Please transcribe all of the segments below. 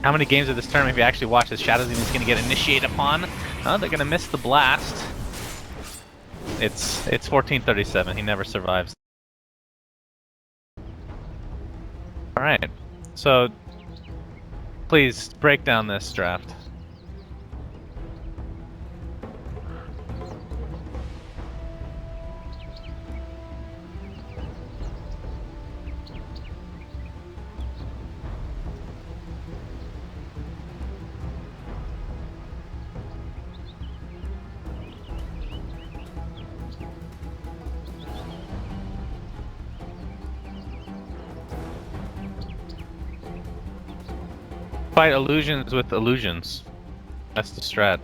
How many games of this tournament have you actually watched as Shadows even going to get initiated upon? Oh, they're going to miss the blast. It's 1437. He never survives. All right. So please break down this draft. Fight illusions with illusions. That's the strat.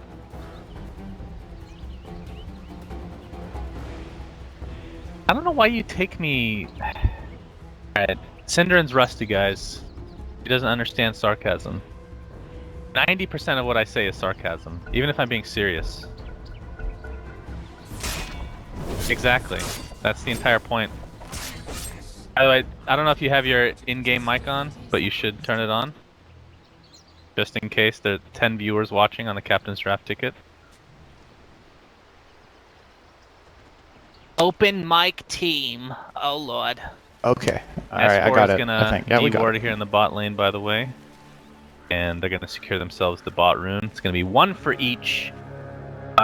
I don't know why you take me. Alright, Synderen's rusty, guys. He doesn't understand sarcasm. 90% of what I say is sarcasm, even if I'm being serious. Exactly. That's the entire point. By the way, I don't know if you have your in-game mic on, but you should turn it on. Just in case there are 10 viewers watching on the Captain's Draft ticket. Open mic team. Oh lord. Okay. Alright, I got it. Gonna I think. Yeah, we got deward it. here in the bot lane, by the way. And they're gonna secure themselves the bot rune. It's gonna be one for each.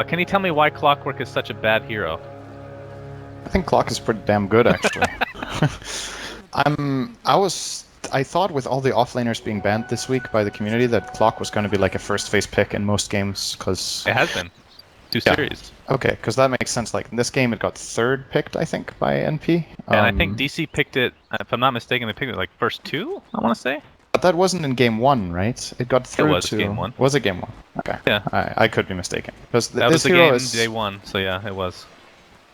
Can you tell me why Clockwork is such a bad hero? I think Clock is pretty damn good, actually. I thought with all the offlaners being banned this week by the community that Clock was going to be like a first phase pick in most games, because... It has been. Two series. Okay, because that makes sense. Like, in this game it got third picked, I think, by NP. And I think DC picked it, if I'm not mistaken, they picked it like first two, I want to say? But that wasn't in game one, right? It got through was to... game one. Was it game one? Okay. Yeah. I could be mistaken. Because That this was the hero game is... day one, so yeah, it was.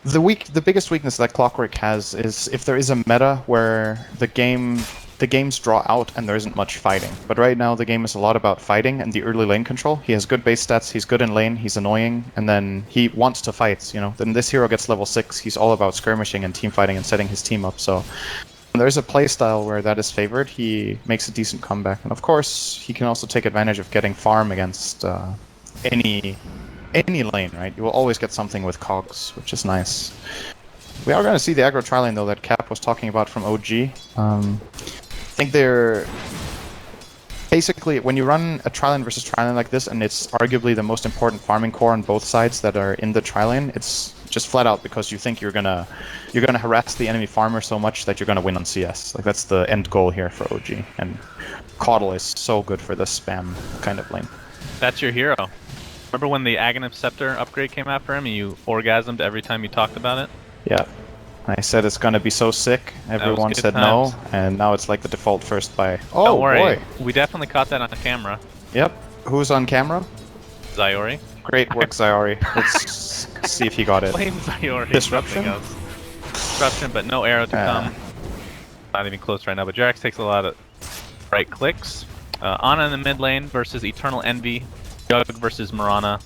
The biggest weakness that Clockwork has is if there is a meta where the games draw out and there isn't much fighting. But right now the game is a lot about fighting and the early lane control. He has good base stats, he's good in lane, he's annoying, and then he wants to fight, you know. Then this hero gets level 6, he's all about skirmishing and team fighting and setting his team up, so when there's a playstyle where that is favored, he makes a decent comeback. And of course, he can also take advantage of getting farm against any lane, right? You will always get something with cogs, which is nice. We are going to see the aggro tri-lane, though, that Cap was talking about from OG. I think they're... Basically, when you run a tri-lane versus tri-lane like this, and it's arguably the most important farming core on both sides that are in the tri-lane, it's just flat out because you think you're gonna harass the enemy farmer so much that you're gonna win on CS. Like, that's the end goal here for OG, and Caudle is so good for this spam kind of lane. That's your hero. Remember when the Aghanim Scepter upgrade came out for him and you orgasmed every time you talked about it? Yeah. I said it's gonna be so sick. Everyone said no, and now it's like the default first buy. Oh, don't worry. Boy. We definitely caught that on camera. Yep. Who's on camera? Zyori. Great work, Zyori. Let's see if he got it. Blame Zyori. Disruption? Disruption, but no arrow to come. Not even close right now, but Jerax takes a lot of right clicks. Ana in the mid lane versus Eternal Envy. Jug versus Mirana.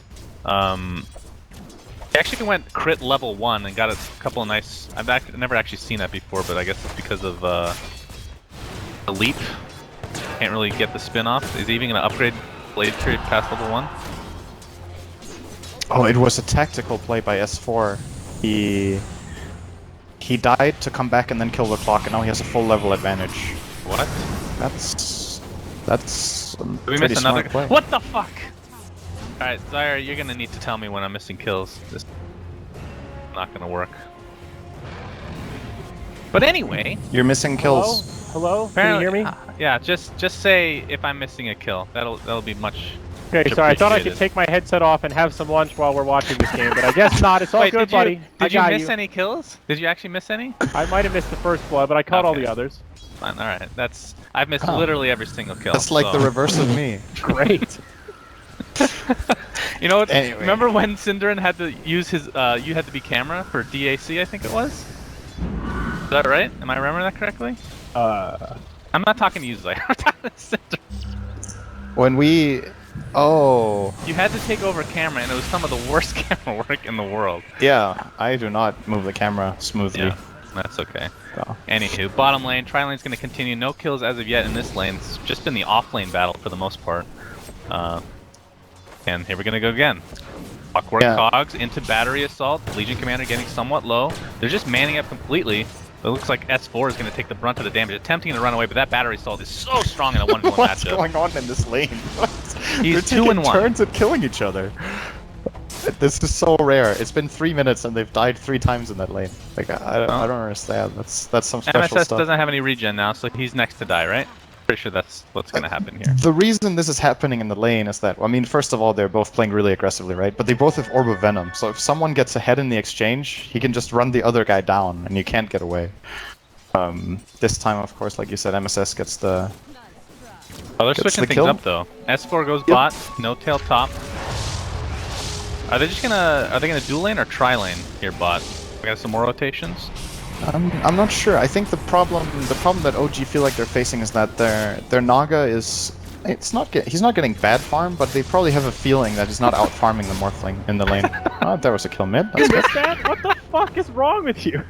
He actually went crit level 1 and got a couple of nice... I've never actually seen that before, but I guess it's because of the leap. Can't really get the spin off. Is he even going to upgrade Blade Tree past level 1? Oh, it was a tactical play by S4. He died to come back and then kill the clock, and now he has a full level advantage. What? That's Did we miss another play. What the fuck? Alright, Zyre, you're gonna need to tell me when I'm missing kills. This is not gonna work. But anyway... You're missing kills. Hello? Can you hear me? Yeah, just say if I'm missing a kill. That'll be much... Okay, sorry, I thought I could take my headset off and have some lunch while we're watching this game, but I guess not. It's all good, buddy. Did you miss any kills? Did you actually miss any? I might have missed the first blood, but I caught all the others. Fine, alright. I've missed literally every single kill. That's like the reverse of me. Great. You know what? Anyway. Remember when Synderen had to use his you had to be camera for DAC, I think it was? Is that right? Am I remembering that correctly? I'm not talking to you, Zyre. I'm talking to Synderen. When we... Oh. You had to take over camera, and it was some of the worst camera work in the world. Yeah, I do not move the camera smoothly. Yeah. That's okay. Oh. Anywho, bottom lane, tri lane's gonna continue. No kills as of yet in this lane. It's just been the off lane battle for the most part. And here we're gonna go again. Clockwork Cogs into battery assault. Legion Commander getting somewhat low. They're just manning up completely. It looks like S4 is gonna take the brunt of the damage, attempting to run away, but that battery assault is so strong in a 1v1 matchup. What's going on in this lane? He's They're 2-1. taking turns at killing each other. This is so rare. It's been 3 minutes and they've died 3 times in that lane. Like I don't understand. That's some special MSS stuff. doesn't have any regen now, so he's next to die, right? Pretty sure that's what's gonna happen here. The reason this is happening in the lane is that, I mean, first of all, they're both playing really aggressively, right? But they both have Orb of Venom, so if someone gets ahead in the exchange, he can just run the other guy down, and you can't get away. This time, of course, like you said, MSS gets the... Oh, they're switching things up, though. S4 goes bot, no tail top. Are they gonna dual lane or tri lane here, bot? We got some more rotations. I'm not sure. I think the problem that OG feel like they're facing is that their Naga is he's not getting bad farm, but they probably have a feeling that he's not out farming the Morphling in the lane. Oh, there was a kill mid. That's good. What the fuck is wrong with you?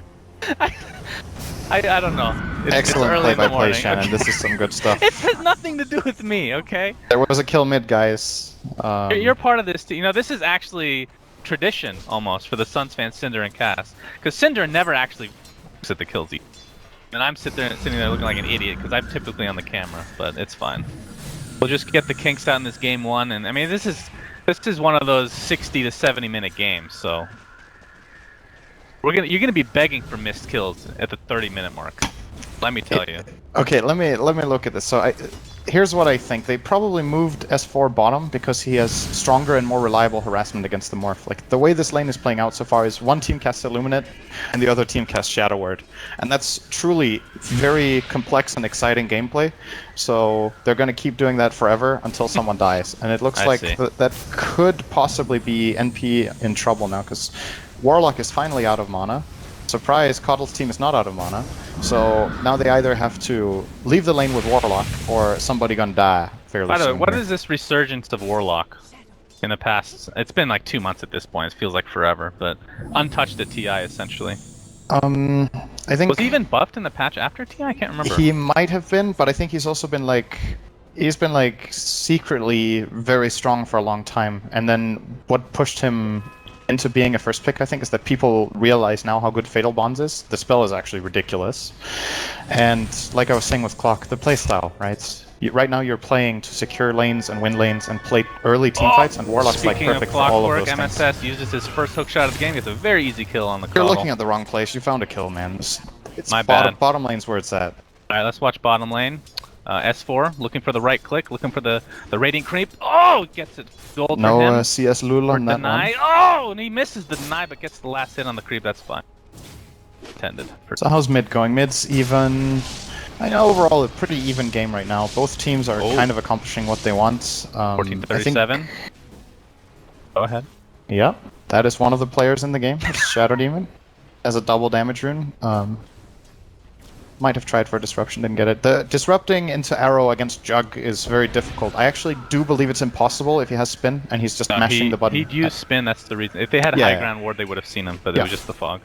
I don't know. Excellent play-by-play, Shannon. This is some good stuff. It has nothing to do with me, okay? There was a kill mid, guys. You're part of this too. You know, this is actually tradition almost for the Suns fans, Cinder and Cass, because Cinder never actually looks at the kills either. And I'm sitting there looking like an idiot because I'm typically on the camera, but it's fine. We'll just get the kinks out in this game 1, and I mean this is one of those 60 to 70 minute games, so you're gonna be begging for missed kills at the 30-minute mark. Let me tell you. Okay, let me look at this. So here's what I think. They probably moved S4 bottom because he has stronger and more reliable harassment against the Morph. Like, the way this lane is playing out so far is one team casts Illuminate and the other team casts Shadow Word. And that's truly very complex and exciting gameplay. So they're going to keep doing that forever until someone dies. And it looks like that could possibly be NP in trouble now, because Warlock is finally out of mana. Surprise, Coddle's team is not out of mana. So now they either have to leave the lane with Warlock or somebody gonna die fairly soon. By the way, what is this resurgence of Warlock in the past? It's been like 2 months at this point. It feels like forever, but untouched at TI essentially. I think... Was he even buffed in the patch after TI? I can't remember. He might have been, but I think he's also been like... He's been like secretly very strong for a long time, and then what pushed him into being a first pick, I think, is that people realize now how good Fatal Bonds is. The spell is actually ridiculous. And like I was saying with Clock, the playstyle, right? Right now you're playing to secure lanes and win lanes and play early teamfights, and Warlock's like perfect for all of those things. MSS uses his first hook shot of the game. Gets a very easy kill on the You're looking at the wrong place. You found a kill, man. It's my bad. Bottom lane's where it's at. Alright, let's watch bottom lane. S4 looking for the right click, looking for the radiant creep. Oh, gets it. Gold no for him. CS Lul on that deny. one. Oh, and he misses the deny, but gets the last hit on the creep. That's fine. Intended. So how's mid going? Mid's even. I know overall a pretty even game right now. Both teams are kind of accomplishing what they want. 14-37. Go ahead. Yeah, that is one of the players in the game. Shadow Demon as a double damage rune. Might have tried for disruption, didn't get it. The disrupting into arrow against Jug is very difficult. I actually do believe it's impossible if he has spin and he's just mashing the button. He'd use spin, that's the reason. If they had a high ground ward, they would have seen him, but it was just the fog.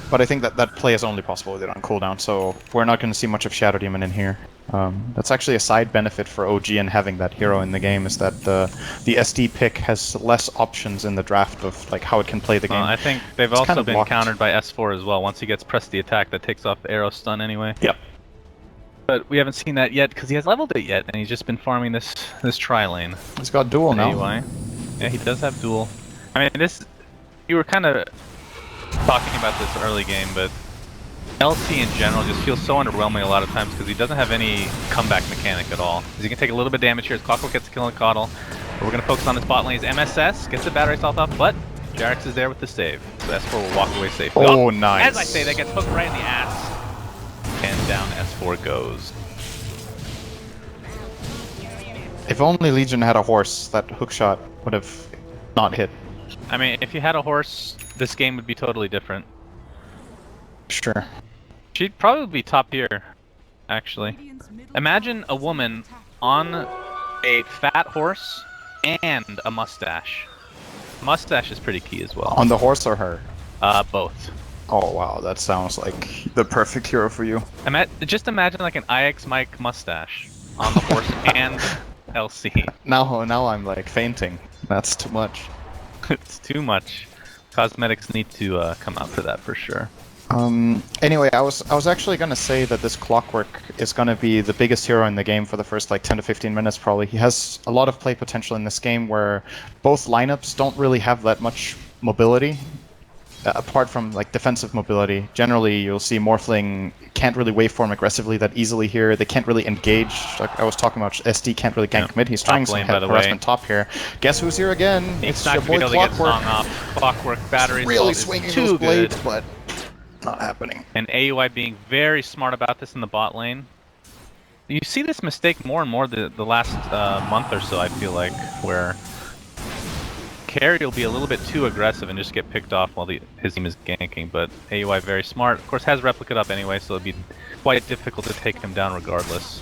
But I think that play is only possible with it on cooldown, so we're not going to see much of Shadow Demon in here. That's actually a side benefit for OG and having that hero in the game, is that the SD pick has less options in the draft of like how it can play the game. I think they've also been countered by S4 as well. Once he gets press the attack, that takes off the arrow stun anyway. Yep. But we haven't seen that yet because he hasn't leveled it yet, and he's just been farming this tri lane. He's got dual now. AUI. Yeah, he does have dual. I mean, you were kind of talking about this early game, but LT in general just feels so underwhelming a lot of times because he doesn't have any comeback mechanic at all. He can take a little bit of damage here as Clockwork gets a kill on Coddle. But we're going to focus on his bot lane. MSS gets the battery assault off, but Jarex is there with the save. So S4 will walk away safely. Oh, nice. As I say, that gets hooked right in the ass. And down S4 goes. If only Legion had a horse, that hook shot would have not hit. I mean, if you had a horse, this game would be totally different. Sure. She'd probably be top tier, actually. Imagine a woman on a fat horse and a mustache. Mustache is pretty key as well. On the horse or her? Both. Oh wow, that sounds like the perfect hero for you. Just imagine like an IX Mike mustache on the horse and LC. Now I'm like fainting. That's too much. It's too much. Cosmetics need to come out for that for sure. Anyway, I was actually gonna say that this Clockwork is gonna be the biggest hero in the game for the first like 10 to 15 minutes probably. He has a lot of play potential in this game where both lineups don't really have that much mobility. Apart from like defensive mobility, generally you'll see Morphling can't really waveform aggressively that easily here. They can't really engage. Like I was talking about, SD can't really gank mid. He's trying some harassment top here. Guess who's here again? It's not going to be able to get Song off. Clockwork battery really swinging those blades, but not happening. And AUI being very smart about this in the bot lane. You see this mistake more and more the last month or so, I feel like, where carry will be a little bit too aggressive and just get picked off while his team is ganking, but AUI very smart. Of course, has Replicate up anyway, so it'll be quite difficult to take him down regardless.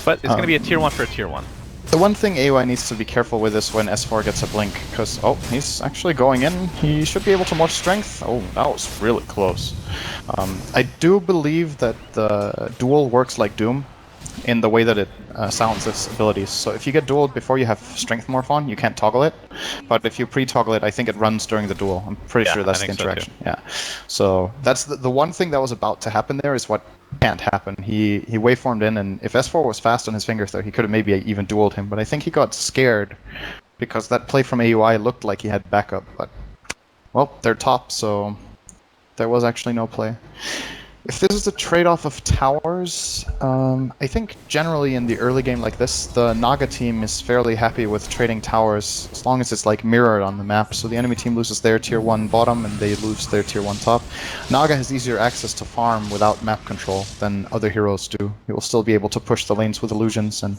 But it's going to be a tier 1 for a tier 1. The one thing AUI needs to be careful with is when S4 gets a blink, because, oh, he's actually going in. He should be able to morph strength. Oh, that was really close. I do believe that the duel works like Doom in the way that it sounds its abilities. So if you get dueled before you have strength morph on, you can't toggle it. But if you pre-toggle it, I think it runs during the duel. I'm pretty sure that's the interaction. So yeah. So that's the one thing that was about to happen there is what can't happen. He waveformed in, and if S4 was fast on his fingers there, he could have maybe even dueled him. But I think he got scared because that play from AUI looked like he had backup. But, well, they're top, so there was actually no play. If this is a trade-off of towers, I think generally in the early game like this, the Naga team is fairly happy with trading towers as long as it's like mirrored on the map. So the enemy team loses their tier 1 bottom and they lose their tier 1 top. Naga has easier access to farm without map control than other heroes do. He will still be able to push the lanes with illusions, and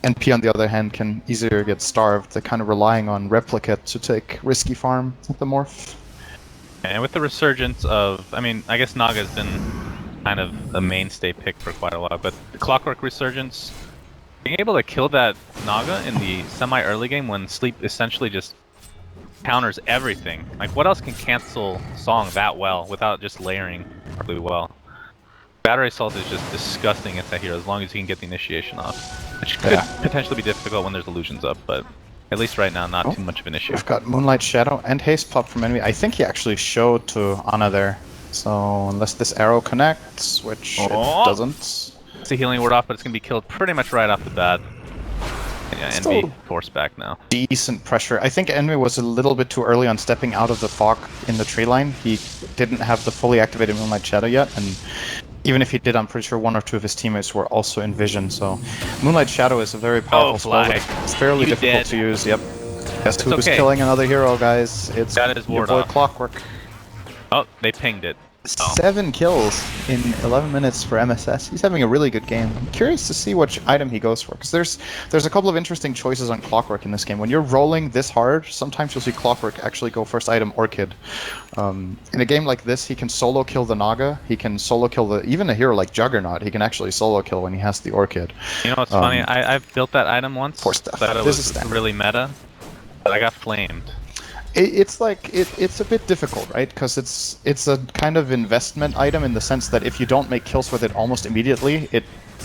NP on the other hand can easier get starved. They're kind of relying on Replicate to take risky farm with the morph. And with the resurgence of, I mean, I guess Naga's been kind of a mainstay pick for quite a while, but the Clockwork resurgence, being able to kill that Naga in the semi-early game when Sleep essentially just counters everything. Like, what else can cancel Song that well without just layering really well? Battery Assault is just disgusting against that hero as long as you can get the initiation off, which could potentially be difficult when there's illusions up, but at least right now, not too much of an issue. We've got Moonlight Shadow and Haste Pop from enemy. I think he actually showed to Ana there. So unless this arrow connects, which it doesn't. It's a healing ward off, but it's going to be killed pretty much right off the bat. Yeah, Envy forced back now. Decent pressure. I think Envy was a little bit too early on stepping out of the fog in the tree line. He didn't have the fully activated Moonlight Shadow yet, and even if he did, I'm pretty sure 1 or 2 of his teammates were also in vision. So Moonlight Shadow is a very powerful spell. It's fairly difficult to use. Yep. Guess who's killing another hero, guys? It's your boy Clockwork. Oh, they pinged it. 7 kills in 11 minutes for MSS. He's having a really good game. I'm curious to see which item he goes for, because there's a couple of interesting choices on Clockwork in this game. When you're rolling this hard, sometimes you'll see Clockwork actually go first item Orchid. In a game like this, he can solo kill the Naga. He can solo kill even a hero like Juggernaut. He can actually solo kill when he has the Orchid. You know what's funny? I've built that item once. Force stuff. Thought it was really meta, but I got flamed. It's like it's a bit difficult, right? Because it's a kind of investment item in the sense that if you don't make kills with it almost immediately,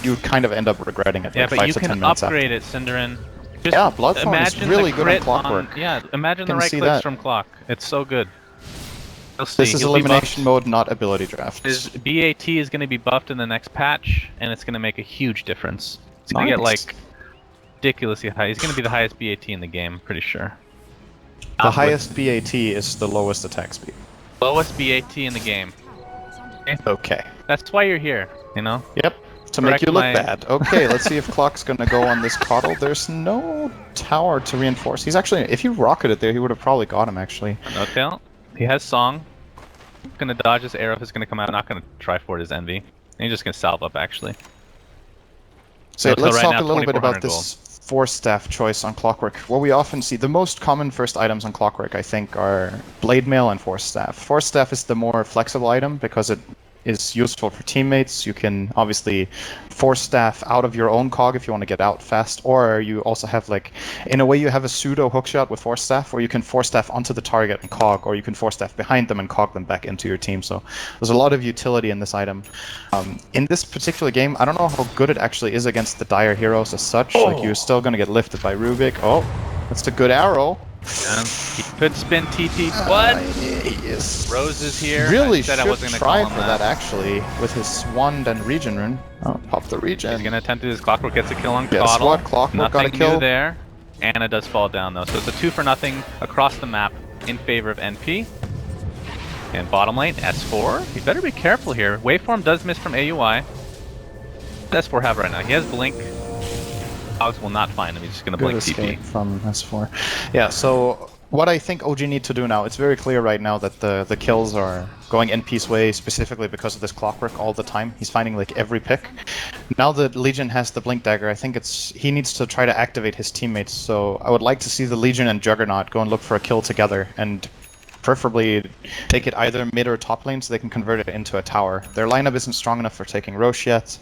you kind of end up regretting it. Yeah, like but 5 you to 10 can minutes upgrade after. it, Cinderin. Yeah, Bloodthorn is really good on Clockwork. Imagine the right clicks from Clock. It's so good. This is elimination mode, not ability draft. His BAT is going to be buffed in the next patch, and it's going to make a huge difference. It's going to get like ridiculously high. He's going to be the highest BAT in the game, pretty sure. The highest BAT is the lowest attack speed. Lowest BAT in the game. Okay. That's why you're here, you know? Yep. To make you look bad. Okay, let's see if Clock's gonna go on this Coddle. There's no tower to reinforce. He's actually, if you rocketed there, he would have probably got him, actually. No tail. He has Song. Gonna dodge his arrow if it's gonna come out. Not gonna try for it his Envy. And he's just gonna salve up, actually. So let's talk a little bit about this Force Staff choice on Clockwork. What we often see, the most common first items on Clockwork, I think, are Blade Mail and Force Staff. Force Staff is the more flexible item because it is useful for teammates. You can obviously force staff out of your own cog if you want to get out fast, or you also have like, in a way you have a pseudo hookshot with force staff where you can force staff onto the target and cog, or you can force staff behind them and cog them back into your team. So there's a lot of utility in this item. In this particular game, I don't know how good it actually is against the dire heroes as such. Like, you're still going to get lifted by Rubik. Oh, that's a good arrow. Yeah, he could spin TT, but yes. Rose is here. Really I said should I wasn't gonna try call for him that actually with his wand and regen rune. Oh, pop the regen. He's gonna attempt to do his Clockwork, gets a kill on Guess Coddle. what? Clockwork got a Nothing kill. new there. Anna does fall down though, so it's a 2-for-0 across the map in favor of NP. And bottom lane, S4. He better be careful here. Waveform does miss from AUI. What does S4 have right now? He has Blink. Hogs will not find him. He's just gonna Good blink escape TP. from S4. Yeah, so what I think OG need to do now, it's very clear right now that the kills are going NP's way specifically because of this Clockwork all the time. He's finding like every pick. Now that Legion has the Blink Dagger, I think he needs to try to activate his teammates. So I would like to see the Legion and Juggernaut go and look for a kill together, and preferably take it either mid or top lane so they can convert it into a tower. Their lineup isn't strong enough for taking Roche yet.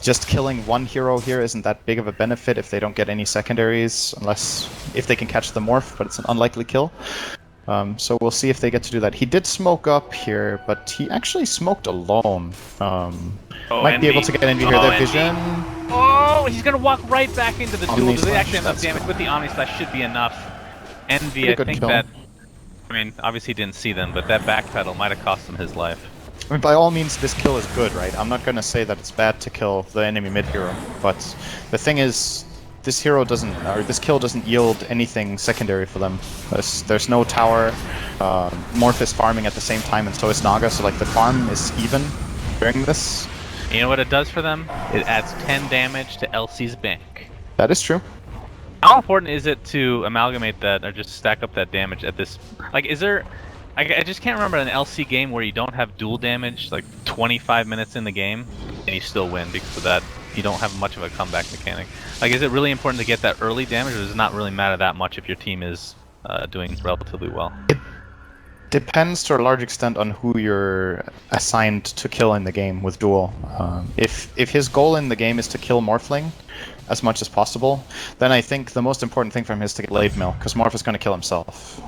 Just killing one hero here isn't that big of a benefit if they don't get any secondaries, unless if they can catch the morph, but it's an unlikely kill. So we'll see if they get to do that. He did smoke up here, but he actually smoked alone. Might be able to get into here. Their vision. Oh, he's gonna walk right back into the duel. Omni Do they Slash, actually have enough that's damage? cool. With the Omni Slash should be enough. Envy, Pretty I good think kill. that... I mean, obviously he didn't see them, but that backpedal might have cost him his life. I mean, by all means, this kill is good, right? I'm not going to say that it's bad to kill the enemy mid hero, but the thing is, this hero doesn't, or this kill doesn't yield anything secondary for them. There's no tower. Morph is farming at the same time, and so is Naga. So like the farm is even during this. You know what it does for them? It adds 10 damage to LC's bank. That is true. How important is it to amalgamate that, or just stack up that damage at this? Like, is there? I just can't remember an LC game where you don't have dual damage, like 25 minutes in the game, and you still win because of that. You don't have much of a comeback mechanic. Like, is it really important to get that early damage, or does it not really matter that much if your team is doing relatively well? It depends to a large extent on who you're assigned to kill in the game with duel. If his goal in the game is to kill Morphling as much as possible, then I think the most important thing for him is to get Blade Mill, because Morph is going to kill himself.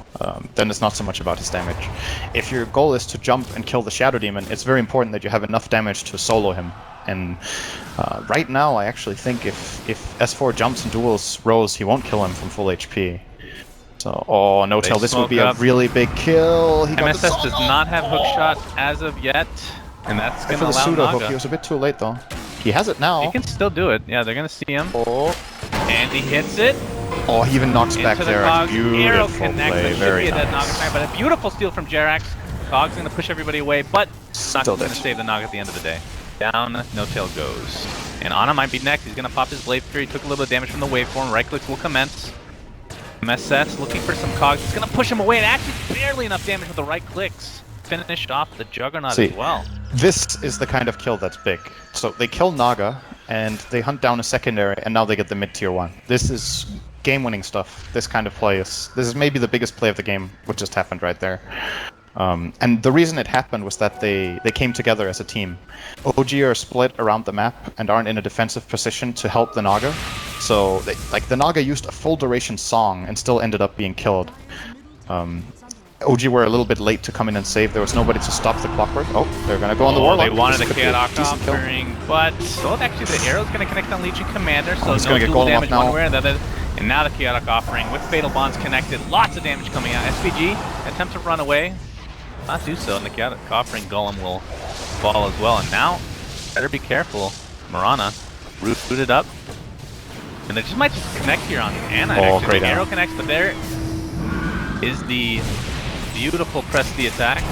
Then it's not so much about his damage. If your goal is to jump and kill the Shadow Demon, it's very important that you have enough damage to solo him. And right now, I actually think if S4 jumps and duels Rose, he won't kill him from full HP. So, oh, no tail, this would be a really big kill. He got MSS the does not have hookshot as of yet, and that's going for to the allow pseudo hook, Naga. he was a bit too late though. He has it now. He can still do it. Yeah, they're going to see him. Oh. And he hits it. Oh, he even knocks back Into the there. Cogs. Arrow Beautiful connects. play, That should very be a dead nice. Naga snipe, but a beautiful steal from Jerax. Cogs going to push everybody away, but not Still going to dead. save the Naga at the end of the day. Down, no tail goes. And Ana might be next. He's going to pop his Blade Fury. Took a little bit of damage from the waveform. Right clicks will commence. MSS looking for some Cogs. It's going to push him away, and actually barely enough damage with the right clicks. Finished off the Juggernaut as well. This is the kind of kill that's big. So they kill Naga, and they hunt down a secondary, and now they get the mid-tier 1. This is game-winning stuff. This kind of play is... This is maybe the biggest play of the game, what just happened right there. And the reason it happened was that they came together as a team. OG are split around the map and aren't in a defensive position to help the Naga. So, the Naga used a full duration song and still ended up being killed. OG were a little bit late to come in and save. There was nobody to stop the Clockwork. Oh, they're gonna go on the Warlock. They wanted This a could be a Chaotic decent kill. offering, but well, actually the arrow's going to connect on Legion Commander, so he's no gonna get dual Golem damage off now. one way or the other. And now the Chaotic offering with Fatal Bonds connected. Lots of damage coming out. SPG attempt to run away. Not do so, and the Chaotic offering Golem will fall as well. And now, better be careful. Marana rooted up. And they just might just connect here on Anna. Oh, Actually, great the arrow arrow. connects, but there is the beautiful press the attack.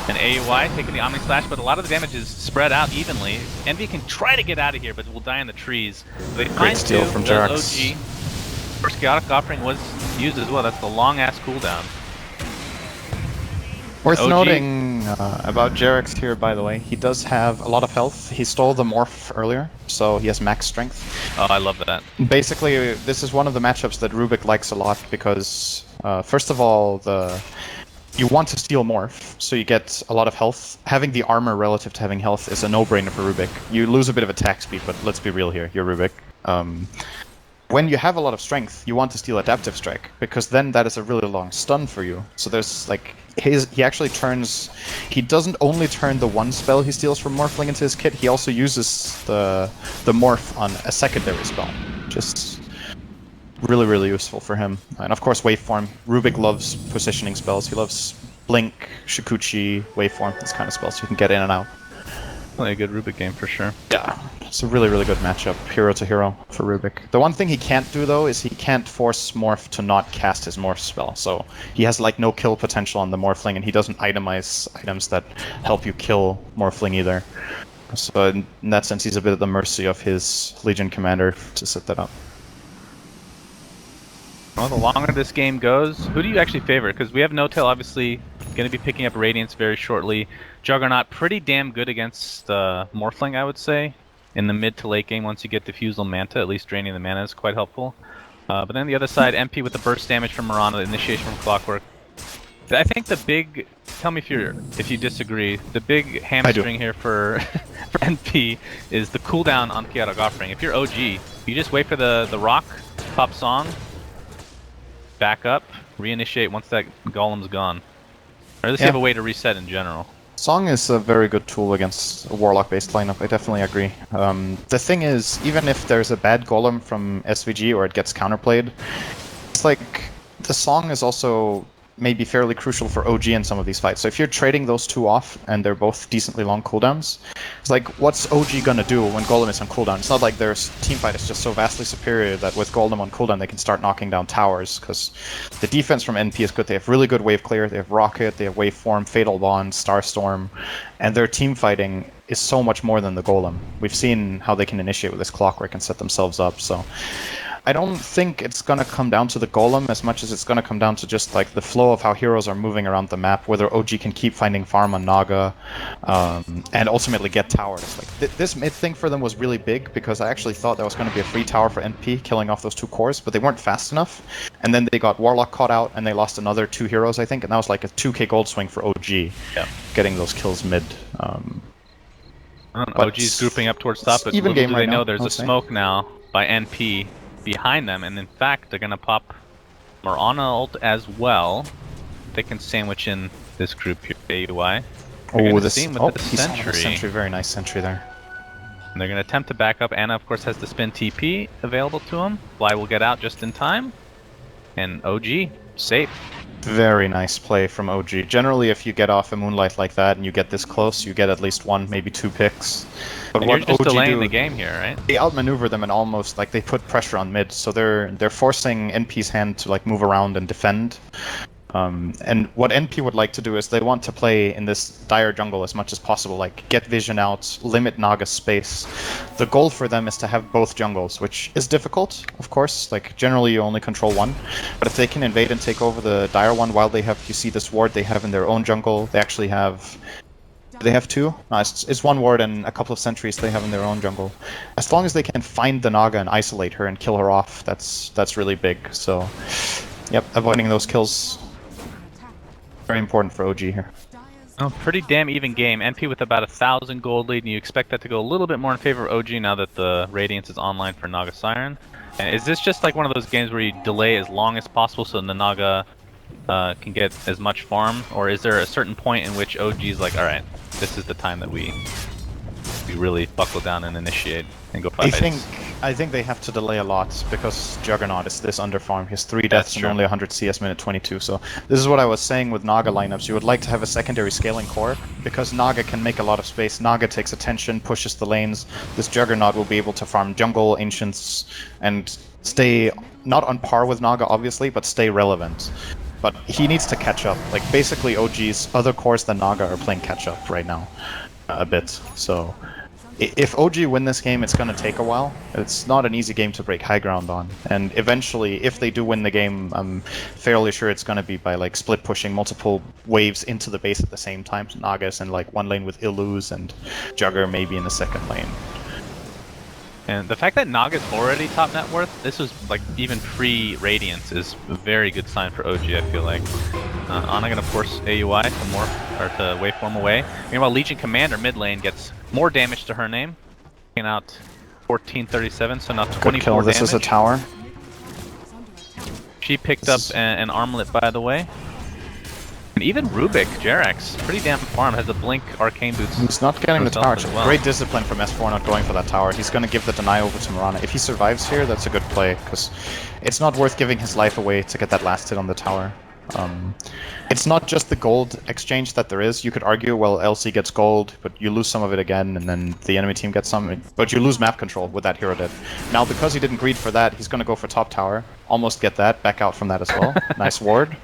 And AUI taking the Omni Slash, but a lot of the damage is spread out evenly. Envy can try to get out of here, but will die in the trees. They find steal two, from does Jerax. OG. First Chaotic offering was used as well. That's the long-ass cooldown. Worth OG. noting about Jerax here, by the way, he does have a lot of health. He stole the Morph earlier, so he has max strength. Oh, I love that. Basically, this is one of the matchups that Rubik likes a lot because, first of all, you want to steal Morph, so you get a lot of health. Having the armor relative to having health is a no-brainer for Rubik. You lose a bit of attack speed, but let's be real here, you're Rubik. When you have a lot of strength, you want to steal Adaptive Strike, because then that is a really long stun for you. So there's like, he actually turns, he doesn't only turn the one spell he steals from Morphling into his kit, he also uses the Morph on a secondary spell. Just really, really useful for him. And of course, Waveform. Rubik loves positioning spells. He loves Blink, Shikuchi, Waveform, these kind of spells you can get in and out. Play a good Rubik game for sure. Yeah, it's a really, really good matchup, hero to hero for Rubik. The one thing he can't do though is he can't force Morph to not cast his Morph spell. So he has like no kill potential on the Morphling, and he doesn't itemize items that help you kill Morphling either. So in that sense, he's a bit at the mercy of his Legion commander to set that up. Well, the longer this game goes, who do you actually favor? Because we have No-Tail obviously going to be picking up Radiance very shortly. Juggernaut pretty damn good against Morphling, I would say. In the mid to late game, once you get Diffusal Manta, at least draining the mana is quite helpful. But then the other side, MP with the burst damage from Mirana, the initiation from Clockwork. I think the big, tell me if you disagree, the big hamstring here for NP is the cooldown on Chaotic Offering. If you're OG, you just wait for the rock, pop song, back up, reinitiate once that golem's gone. Or at least you have a way to reset in general. Song is a very good tool against a Warlock-based lineup, I definitely agree. The thing is, even if there's a bad golem from SVG or it gets counterplayed, it's like, the Song is also maybe fairly crucial for OG in some of these fights. So if you're trading those two off, and they're both decently long cooldowns, it's like, what's OG gonna do when Golem is on cooldown? It's not like their teamfight is just so vastly superior that with Golem on cooldown they can start knocking down towers, because the defense from NP is good. They have really good wave clear, they have Rocket, they have Waveform, Fatal Bond, Starstorm, and their team fighting is so much more than the Golem. We've seen how they can initiate with this Clockwork and set themselves up, so I don't think it's going to come down to the Golem as much as it's going to come down to just like the flow of how heroes are moving around the map, whether OG can keep finding farm on Naga, and ultimately get towers. Like this mid thing for them was really big, because I actually thought that was going to be a free tower for NP, killing off those two cores, but they weren't fast enough, and then they got Warlock caught out, and they lost another 2 heroes, I think, and that was like a 2k gold swing for OG, getting those kills mid. OG's grouping up towards top, but even little game do right they know now, there's a smoke now by NP behind them, and in fact they're gonna pop Mirana ult as well. They can sandwich in this group here, AUI. Oh, this he's on the sentry. Very nice sentry there. And they're gonna attempt to back up. Anna, of course, has the spin TP available to him. Fly will get out just in time, and OG safe. Very nice play from OG. Generally, if you get off a Moonlight like that and you get this close, you get at least 1, maybe 2 picks. But and what you're just OG delaying do, the game here, right? they outmaneuver them and almost like they put pressure on mid, so they're forcing NP's hand to like move around and defend. And what NP would like to do is they want to play in this dire jungle as much as possible, like get vision out, limit Naga's space. The goal for them is to have both jungles, which is difficult, of course. Like generally you only control one, but if they can invade and take over the dire one while they have, you see this ward they have in their own jungle, they actually have, they have 2? No, it's 1 ward and a couple of sentries they have in their own jungle. As long as they can find the Naga and isolate her and kill her off, that's really big. So, yep, avoiding those kills, very important for OG here. Oh, pretty damn even game. NP with about 1,000 gold lead, and you expect that to go a little bit more in favor of OG now that the Radiance is online for Naga Siren. And is this just like one of those games where you delay as long as possible so the Naga can get as much farm, or is there a certain point in which OG's like, all right, this is the time that we really buckle down and initiate and go fight? I think they have to delay a lot because Juggernaut is this underfarm. He has 3 deaths and only 100 CS minute 22. So this is what I was saying with Naga lineups. You would like to have a secondary scaling core because Naga can make a lot of space. Naga takes attention, pushes the lanes. This Juggernaut will be able to farm jungle, ancients, and stay not on par with Naga obviously, but stay relevant. But he needs to catch up. Like basically OG's other cores than Naga are playing catch up right now a bit. So if OG win this game, it's going to take a while. It's not an easy game to break high ground on. And eventually, if they do win the game, I'm fairly sure it's going to be by like split pushing multiple waves into the base at the same time. So Nagas in like one lane with Illus and Jugger maybe in the second lane. And the fact that Naga's already top net worth, this was like even pre-Radiance, is a very good sign for OG, I feel like. Ana gonna force AUI to morph or to waveform away. Meanwhile, Legion Commander mid lane gets more damage to her name, taking out 1437, so now 24 Good kill. damage. This is a tower. She picked up an armlet, by the way. And even Rubik, Jerax, pretty damn farm, has a blink arcane boots. He's not getting the himself tower. as well. Great discipline from S4 not going for that tower. He's going to give the deny over to Mirana. If he survives here, that's a good play, because it's not worth giving his life away to get that last hit on the tower. It's not just the gold exchange that there is. You could argue, well, LC gets gold, but you lose some of it again, and then the enemy team gets some. But you lose map control with that hero dead. Now, because he didn't greed for that, he's going to go for top tower. Almost get that. Back out from that as well. Nice ward.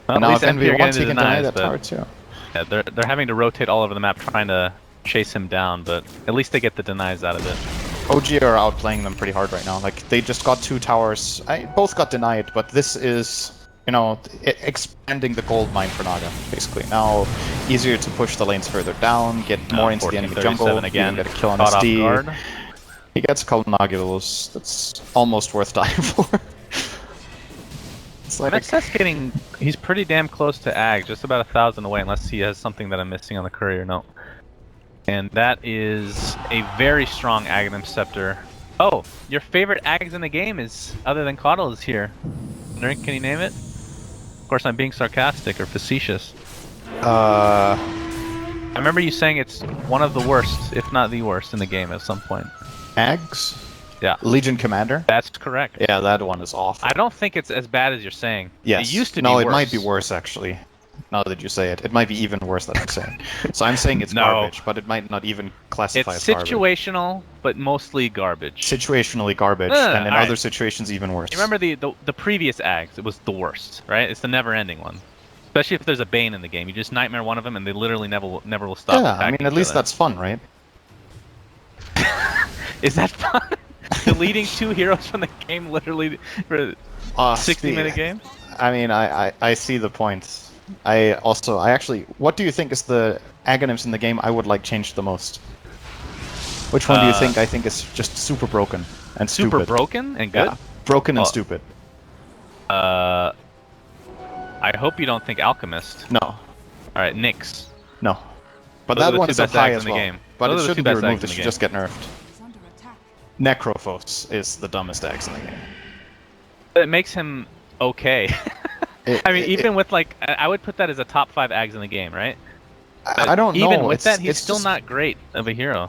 Well, and now if Envy wants, he can deny that tower too. Yeah, they're having to rotate all over the map trying to chase him down, but at least they get the denies out of it. OG are outplaying them pretty hard right now. Like, they just got 2 towers. Both got denied, but this is, you know, expanding the gold mine for Naga, basically. Now, easier to push the lanes further down, get more into the enemy jungle, again, get a kill on caught off SD. guard. He gets a couple Nagulos. That's almost worth dying for. It's like MXS getting, he's pretty damn close to Ag, just about 1,000 away, unless he has something that I'm missing on the courier note. And that is a very strong Aghanim Scepter. Oh, your favorite Ags in the game is, other than Caudle, is here. Can you name it? Of course, I'm being sarcastic or facetious. I remember you saying it's one of the worst, if not the worst, in the game at some point. Ags? Yeah. Legion Commander? That's correct. Yeah, that one is awful. I don't think it's as bad as you're saying. Yes. It used to be no, worse. it might be worse, actually. Now that you say it. It might be even worse than I'm saying. So I'm saying it's No. garbage, but it might not even classify It's as garbage. situational, but mostly garbage. Situationally garbage, and in alright. other situations even worse. You remember the previous Ags? It was the worst, right? It's the never-ending one. Especially if there's a Bane in the game. You just nightmare one of them, and they literally never will stop. Yeah, I mean, attacking at each least other. that's fun, right? Is that fun? Deleting 2 heroes from the game literally for 60-minute game? I mean, I see the point. I actually, what do you think is the Aghanims in the game I would like changed the most? Which one do you think I think is just super broken and stupid? Super broken and good? Yeah, broken and stupid. I hope you don't think Alchemist. No. Alright, Nyx. No. But Those are that the one 2 is up best high Ags as in the well. game. But Those it are the 2 shouldn't be best removed, Ags it in the should game. just get nerfed. Necrophos is the dumbest Ags in the game. It makes him okay. I mean, even with like, I would put that as a top 5 Ags in the game, right? I don't know. Even with that, he's it's still just, not great of a hero.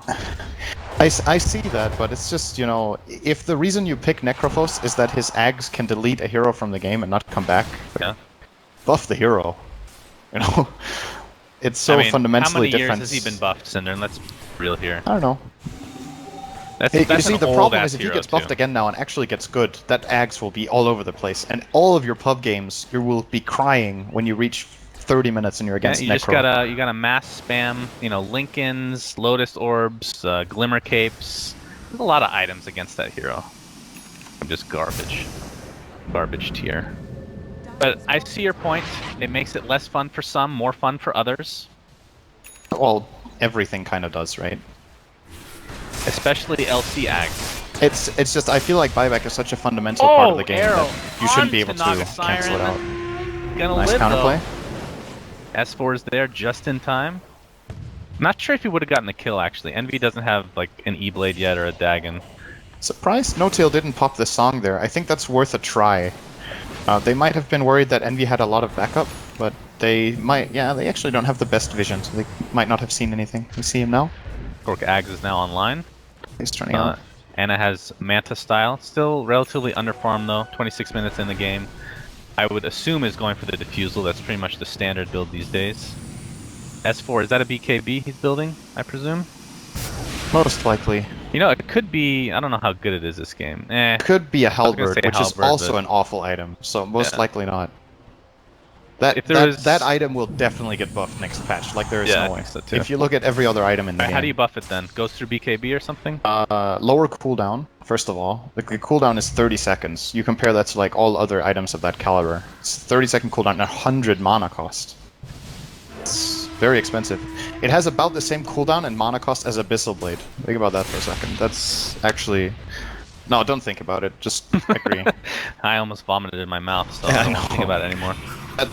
I see that, but it's just, you know, if the reason you pick Necrophos is that his Ags can delete a hero from the game and not come back, Yeah. buff the hero. You know? It's so I mean, fundamentally how many different. years has he been buffed, Cinder? And let's be real here. I don't know. That's, You that's see, an the old problem ass is if he hero, gets buffed too. again now and actually gets good, that Ags will be all over the place. And all of your pub games, you will be crying when you reach 30 minutes and you're Yeah, against you Necro. just gotta mass spam, you know, Lincolns, Lotus Orbs, Glimmer Capes. There's a lot of items against that hero. Just garbage. Garbage tier. But I see your point. It makes it less fun for some, more fun for others. Well, everything kind of does, right? Especially LC Ags. It's just, I feel like buyback is such a fundamental part of the game arrow that you shouldn't be able to onto cancel Naga it out. Siren. Gonna Nice live counterplay. though. S4 is there just in time. Not sure if he would have gotten the kill actually. Envy doesn't have like an E-Blade yet or a Dagon. Surprised No Tail didn't pop the song there. I think that's worth a try. They might have been worried that Envy had a lot of backup, but they might, yeah, they actually don't have the best vision, so they might not have seen anything. We see him now. Gork Ags is now online. He's turning on. Anna has Manta style. Still relatively underfarmed though. 26 minutes in the game. I would assume is going for the Diffusal. That's pretty much the standard build these days. S4, is that a BKB he's building, I presume? Most likely. You know, it could be, I don't know how good it is this game. Could be a was gonna Halberd, say which is Halberd, also but- an awful item, so most Yeah. likely not. If there was- That item will definitely get buffed next patch, like there is Yeah, I no way. think so too. If you look at every other item in the Alright, game. how do you buff it then? Goes through BKB or something? Lower cooldown, first of all. The cooldown is 30 seconds. You compare that to like all other items of that caliber. It's 30-second cooldown and 100 mana cost. It's very expensive. It has about the same cooldown and mana cost as Abyssal Blade. Think about that for a second. That's actually... No, don't think about it. Just agree. I almost vomited in my mouth, so Yeah, I I don't want to think know. about it anymore.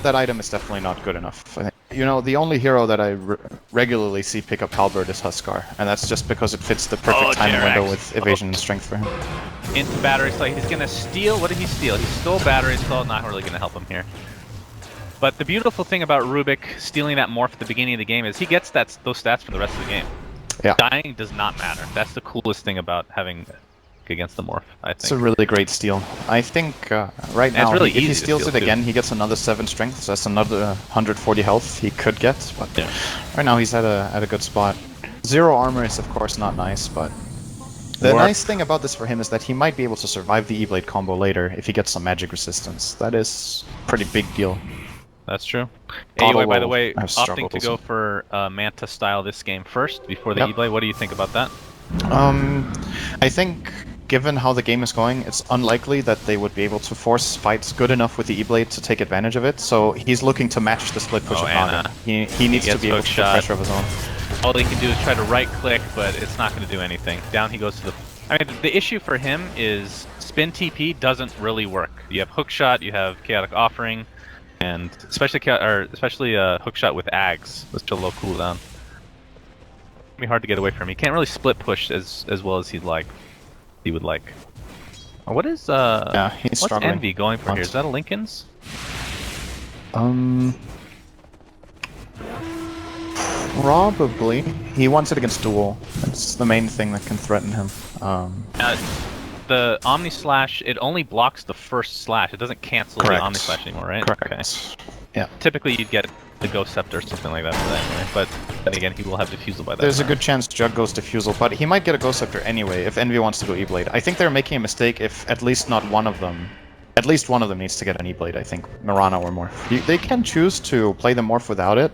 that item is definitely not good enough. I think. You know, the only hero that I regularly see pick up Halberd is Huskar, and that's just because it fits the perfect timing window with evasion and strength for him. Into battery slot, he's gonna steal. What did he steal? He stole battery slot. Not really gonna help him here. But the beautiful thing about Rubik stealing that morph at the beginning of the game is he gets those stats for the rest of the game. Yeah. Dying does not matter. That's the coolest thing about having against the morph, I think. It's a really great steal. I think right now, really if he easy to steals steal it again, he gets another 7 strength, so that's another 140 health he could get, but right now he's at a good spot. 0 armor is of course not nice, but the nice thing about this for him is that he might be able to survive the E-Blade combo later if he gets some magic resistance. That is a pretty big deal. That's true. Bottle Anyway, by the will way, have opting to struggles. go for Manta style this game first before the E-Blade, what do you think about that? I think given how the game is going, it's unlikely that they would be able to force fights good enough with the E-Blade to take advantage of it, so he's looking to match the split push of Naga. He needs to be able to put pressure of his own. All he can do is try to right-click, but it's not going to do anything. Down he goes to the... I mean, the issue for him is spin TP doesn't really work. You have hookshot, you have chaotic offering, and especially hookshot with Ags, with still low cooldown. It'd be hard to get away from him. He can't really split push as well as he would like. Oh, what is yeah, he's what's struggling. Envy going for here? Is that a Lincoln's? Probably. He wants it against duel. That's the main thing that can threaten him. The Omni Slash, it only blocks the first slash. It doesn't cancel the Omni Slash anymore, right? Correct. Okay. Yeah. Typically you'd get the Ghost Scepter or something like that for that anyway, but then again he will have Diffusal by that There's time. a good chance Jug goes Diffusal, but he might get a Ghost Scepter anyway if Envy wants to go E-Blade. I think they're making a mistake if at least one of them needs to get an E-Blade, I think. Mirana or Morph. They can choose to play the Morph without it.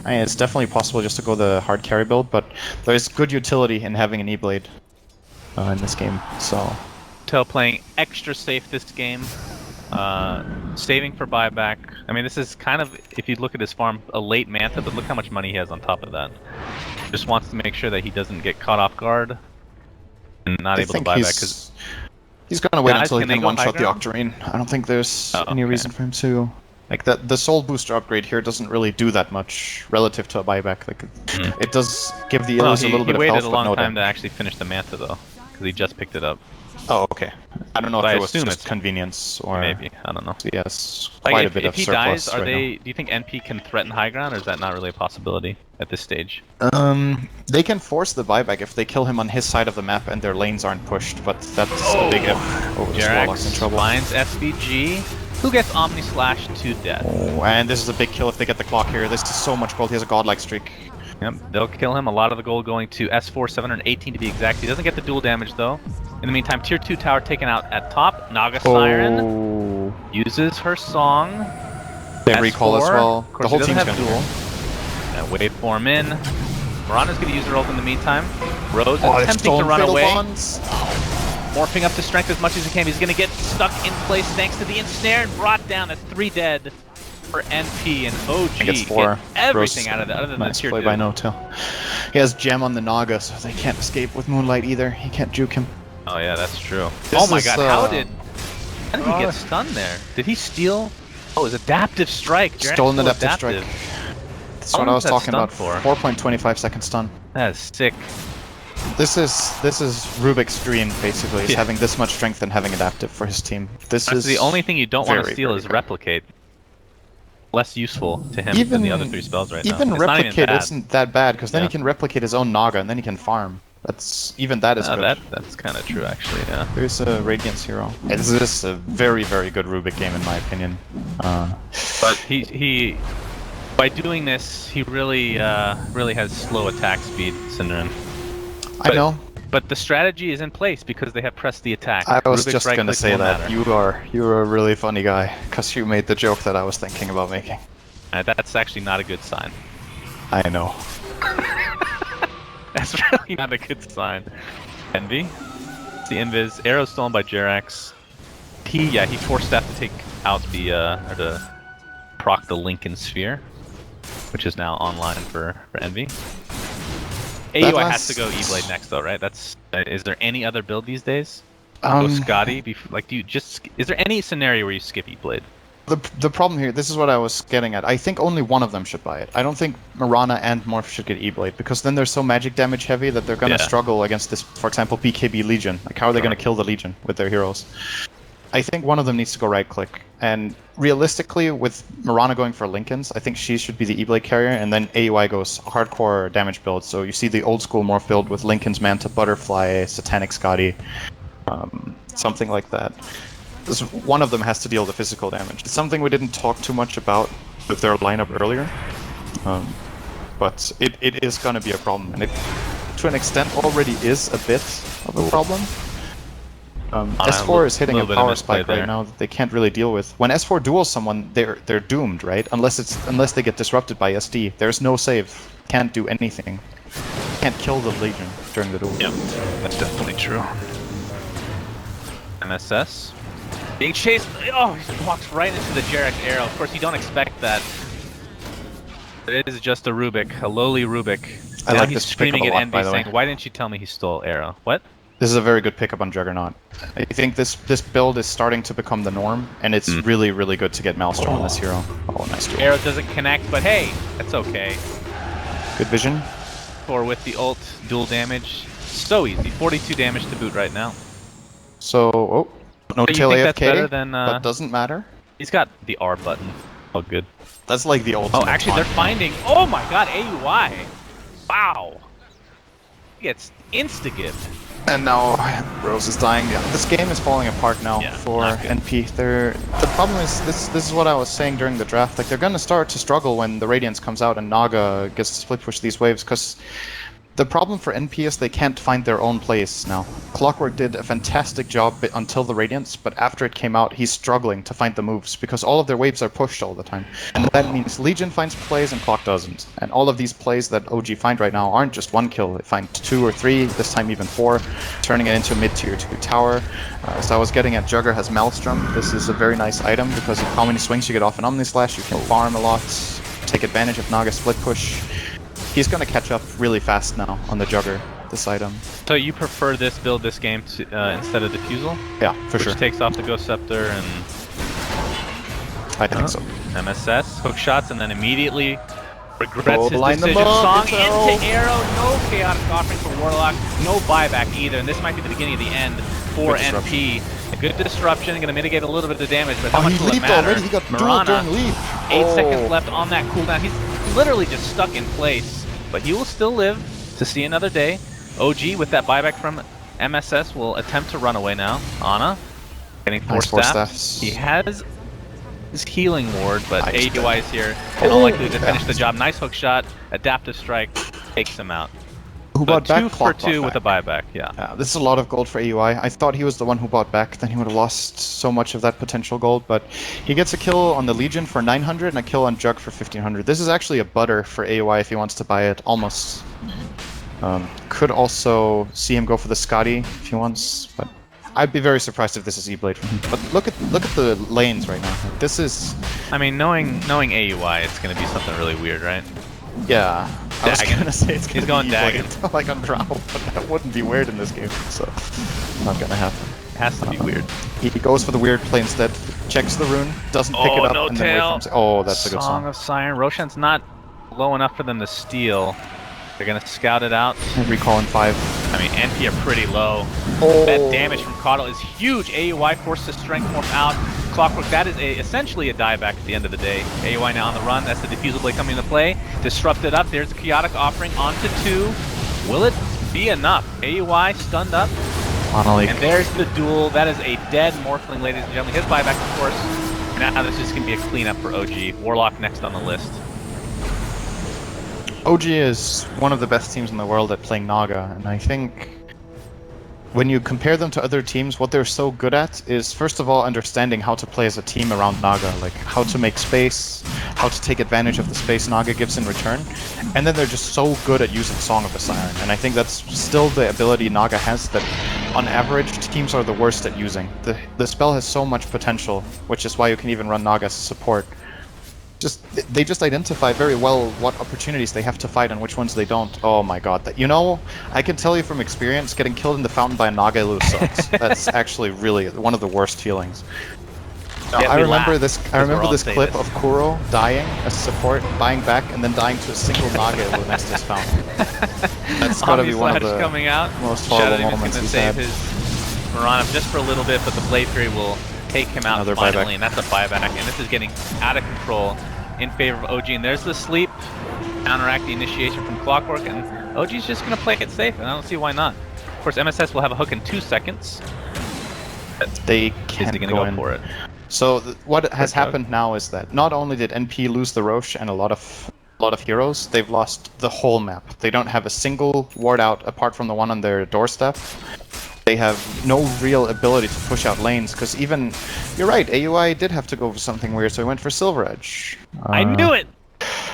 I mean, it's definitely possible just to go the hard carry build, but there's good utility in having an E-Blade in this game, so... Tell playing extra safe this game, saving for buyback. I mean, this is kind of, if you look at his farm, a late Manta, but look how much money he has on top of that. Just wants to make sure that he doesn't get caught off guard and not able to buy back. Cause he's gonna wait guys, until he can they can go one-shot high the ground? Octarine. I don't think there's any okay. reason for him to... Like, the Soul Booster upgrade here doesn't really do that much relative to a buyback. Like, it does give the Illies a little bit of health, he waited a but long no time damage. to actually finish the Manta, though, because he just picked it up. Oh, okay. I don't know But if I it was assume just it's convenience or... Maybe, I don't know. Yes, Like, quite a bit if of he surplus dies, are right they? Do you think NP can threaten high ground, or is that not really a possibility at this stage? now. They can force the buyback if they kill him on his side of the map and their lanes aren't pushed, but that's a big if. Oh, this Warlock's in trouble. Finds SVG, who gets Omni Slash to death. Oh, and this is a big kill if they get the clock here. This is so much gold. He has a godlike streak. Yep, they'll kill him. A lot of the gold going to S4, 718 to be exact. He doesn't get the dual damage though. In the meantime, tier 2 tower taken out at top. Naga Siren uses her song. They S4, recall as well. Of course, The whole he team's doesn't gonna have duel. Waveform in. Mirana's going to use her ult in the meantime. Rose Oh, is it's attempting to stolen run fatal away. bonds. Morphing up to strength as much as he can. He's going to get stuck in place thanks to the ensnare and brought down at 3 dead for NP and OG. Gets 4. Get everything Rose, out of that other than nice the tier play 2. by No-Till. He has Gem on the Naga, so they can't escape with Moonlight either. He can't juke him. Oh yeah, that's true. This Oh my is, god, how did he get stunned there? Did he steal? Oh, it was adaptive strike. Jerax Stolen still adaptive strike. That's what I was talking about. 4.25 second stun. That is sick. This is Rubik's dream, basically, is having this much strength and having adaptive for his team. This is the only thing you don't want to very, steal very is good. replicate. Less useful to him than the other 3 spells right now. Even It's not replicate bad. isn't that bad, because then Yeah. he can replicate his own Naga, and then he can farm. Even that is good. That's kind of true, actually. Yeah. There's a Radiance hero. This is a very, very good Rubik game, in my opinion. But he by doing this, he really has slow attack speed, Synderen. I know. But the strategy is in place because they have pressed the attack. I was Rubik's just right gonna click say won't that. matter. You're a really funny guy, because you made the joke that I was thinking about making. That's actually not a good sign. I know. That's really not a good sign. Envy. The invis. Arrow stolen by Jerax. He forced staff to take out the or to proc the Lincoln Sphere, which is now online for Envy. AUI has to go E-Blade next though, right? Is there any other build these days? Go Scotty? Is there any scenario where you skip E-Blade? The problem here, this is what I was getting at. I think only one of them should buy it. I don't think Mirana and Morph should get E-Blade, because then they're so magic damage heavy that they're gonna struggle against this, for example, BKB Legion. Like, how are they gonna kill the Legion with their heroes? I think one of them needs to go right-click. And realistically, with Mirana going for Linken's, I think she should be the E-Blade carrier, and then AUI goes hardcore damage build. So you see the old-school Morph build with Linken's Manta, Butterfly, Satanic Scotty, something like that. One of them has to deal the physical damage. It's something we didn't talk too much about with their lineup earlier, but it is going to be a problem, and it, to an extent, already is a bit of a problem. S4 is hitting a power spike right now that they can't really deal with. When S4 duels someone, they're doomed, right? Unless they get disrupted by SD. There's no save. Can't do anything. Can't kill the Legion during the duel. Yeah, that's definitely true. MSS. Being chased. Oh, he walks right into the Jarek arrow. Of course, you don't expect that. It is just a Rubik, a lowly Rubik. I now like he's this screaming pickup a at lot, Envy by the way. saying, "Why didn't you tell me he stole arrow?" What? This is a very good pickup on Juggernaut. I think this build is starting to become the norm, and it's really, really good to get Maelstrom on this hero. Oh, nice duel. Arrow doesn't connect, but hey, that's okay. Good vision. Or with the ult, dual damage. So easy. 42 damage to boot right now. So, oh, no So you tail think AFK, that's better than, but doesn't matter. He's got the R button. Oh, good. That's like the ultimate. Oh, actually, they're finding. Oh my God, AUI. Wow. He gets insta-gibbed. And now Rose is dying. Yeah, this game is falling apart now for NP. The problem is this is what I was saying during the draft. Like, they're gonna start to struggle when the Radiance comes out and Naga gets to split push these waves, because the problem for NP is they can't find their own place now. Clockwork did a fantastic job until the Radiance, but after it came out, he's struggling to find the moves because all of their waves are pushed all the time. And that means Legion finds plays and Clock doesn't. And all of these plays that OG find right now aren't just one kill. They find 2 or 3, this time even 4, turning it into a mid-tier 2 tower. So I was getting at Jugger has Maelstrom. This is a very nice item because of how many swings you get off an Omnislash. You can farm a lot, take advantage of Naga split push. He's gonna catch up really fast now on the Jugger, this item. So you prefer this build, this game, to, instead of Diffusal? Yeah, for sure. Which takes off the Ghost Scepter and... I think so. MSS, hook shots, and then immediately regrets his line decision. them up, Song it's into arrow, no chaotic offering for Warlock, no buyback either, and this might be the beginning of the end for NP. A good disruption, going to mitigate a little bit of the damage, but how much will it matter? Already. He got dueled during leap. 8 seconds left on that cooldown. He's literally just stuck in place. But he will still live to see another day. OG with that buyback from MSS will attempt to run away now. Ana getting 4 staffs. He has his healing ward, but AUI is here and all likely to finish the job. Nice hook shot, adaptive strike, takes him out. Who bought back? 2 for 2 with a buyback, yeah. This is a lot of gold for AUI. I thought he was the one who bought back, then he would have lost so much of that potential gold, but he gets a kill on the Legion for 900 and a kill on Jug for 1500. This is actually a butter for AUI if he wants to buy it, almost. Could also see him go for the Scotty if he wants, but I'd be very surprised if this is E-Blade for him. But look at the lanes right now. This is... I mean, knowing AUI, it's going to be something really weird, right? Yeah. I was gonna say it's He's going Dagon. Like on Drow, but that wouldn't be weird in this game, so not gonna happen. It has to be weird. He goes for the weird play instead, checks the rune, doesn't pick it up, no and tail. then waits. Oh, that's a good Song song. of Siren. Roshan's not low enough for them to steal. They're gonna scout it out. And recall in 5. I mean, NP are pretty low. Oh. That damage from Caudle is huge. AUI forced to strength morph out. Clockwork, that is essentially a dieback at the end of the day. AUI now on the run. That's the Diffusal Blade coming into play. Disrupted up. There's a Chaotic offering onto 2. Will it be enough? AUI stunned up. And there's the duel. That is a dead Morphling, ladies and gentlemen. His buyback, of course. Now this is going to be a cleanup for OG. Warlock next on the list. OG is one of the best teams in the world at playing Naga, and I think when you compare them to other teams, what they're so good at is, first of all, understanding how to play as a team around Naga, like how to make space, how to take advantage of the space Naga gives in return, and then they're just so good at using Song of the Siren, and I think that's still the ability Naga has that, on average, teams are the worst at using. The spell has so much potential, which is why you can even run Naga as support. They just identify very well what opportunities they have to fight and which ones they don't. Oh my god, I can tell you from experience, getting killed in the fountain by a Nagaelu sucks. That's actually really one of the worst feelings. No, Yet I we remember laugh this. I because we're remember all this clip sadists. of Kuro dying as support, buying back, and then dying to a single Naga with next to his fountain. That's gotta be one of Slash the coming out. most Shadow horrible Demon's moments gonna he's save had. his Mirana just for a little bit, but the Blade Fury will take him out Another finally, buyback. and that's a buyback. And this is getting out of control in favor of OG. And there's the sleep, counteract the initiation from Clockwork, and OG's just gonna play it safe, and I don't see why not. Of course, MSS will have a hook in 2 seconds. They Is can't he gonna go go in. for it? So what has Joke. happened now is that not only did NP lose the Roche and a lot of heroes, they've lost the whole map. They don't have a single ward out apart from the one on their doorstep. They have no real ability to push out lanes, because even, you're right, AUI did have to go for something weird, so he went for Silver Edge. I knew it!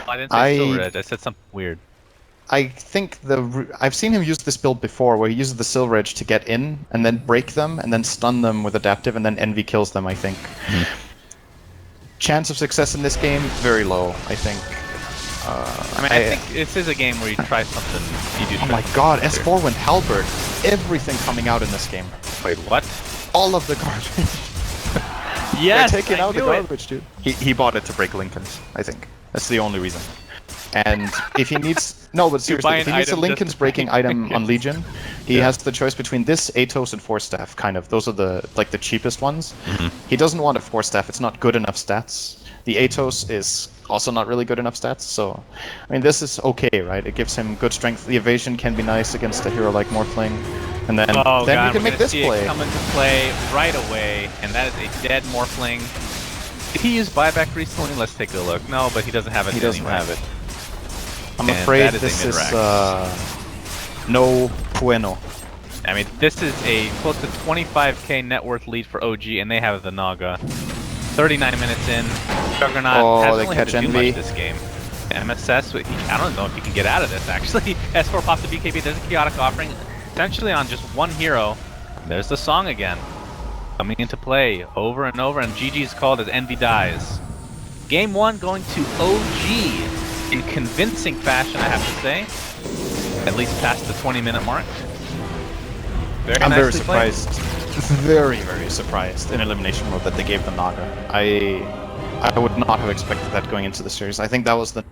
I didn't say Silver Edge, I said something weird. I think I've seen him use this build before, where he uses the Silver Edge to get in, and then break them, and then stun them with Adaptive, and then Envy kills them, I think. Chance of success in this game, very low, I think. I mean, I think this is a game where you try something, you do Oh my god, S4 went Halberd. Everything coming out in this game. Wait, what? All of the garbage. Yes, They're taking out the it. garbage, dude. He bought it to break Lincolns, I think. That's the only reason. And if he needs... No, but buy seriously, an if he needs a item Lincoln's just to breaking break item on Lincolns. Legion, he has the choice between this, Atos, and 4-staff, kind of. Those are the cheapest ones. He doesn't want a 4-staff, it's not good enough stats. The Atos is also not really good enough stats, so... I mean, this is okay, right? It gives him good strength. The evasion can be nice against a hero like Morphling. And then, Oh then god, we can make this see play. it come into play right away, and that is a dead Morphling. Did he use buyback recently? Let's take a look. No, but he doesn't have it. He doesn't anyway. have it. I'm And afraid that is a this is mid-rack. no bueno. I mean, this is a close to 25k net worth lead for OG, and they have the Naga. 39 minutes in, Juggernaut hasn't really had to do much this game. MSS, I don't know if he can get out of this, actually. S4 pops the BKB, there's a chaotic offering, essentially on just one hero. There's the song again, coming into play over and over, and GG is called as Envy dies. Game 1 going to OG in convincing fashion, I have to say. At least past the 20-minute mark. I'm very nicely played. surprised. Very, very surprised in Elimination Mode that they gave them Naga. I would not have expected that going into the series. I think that was the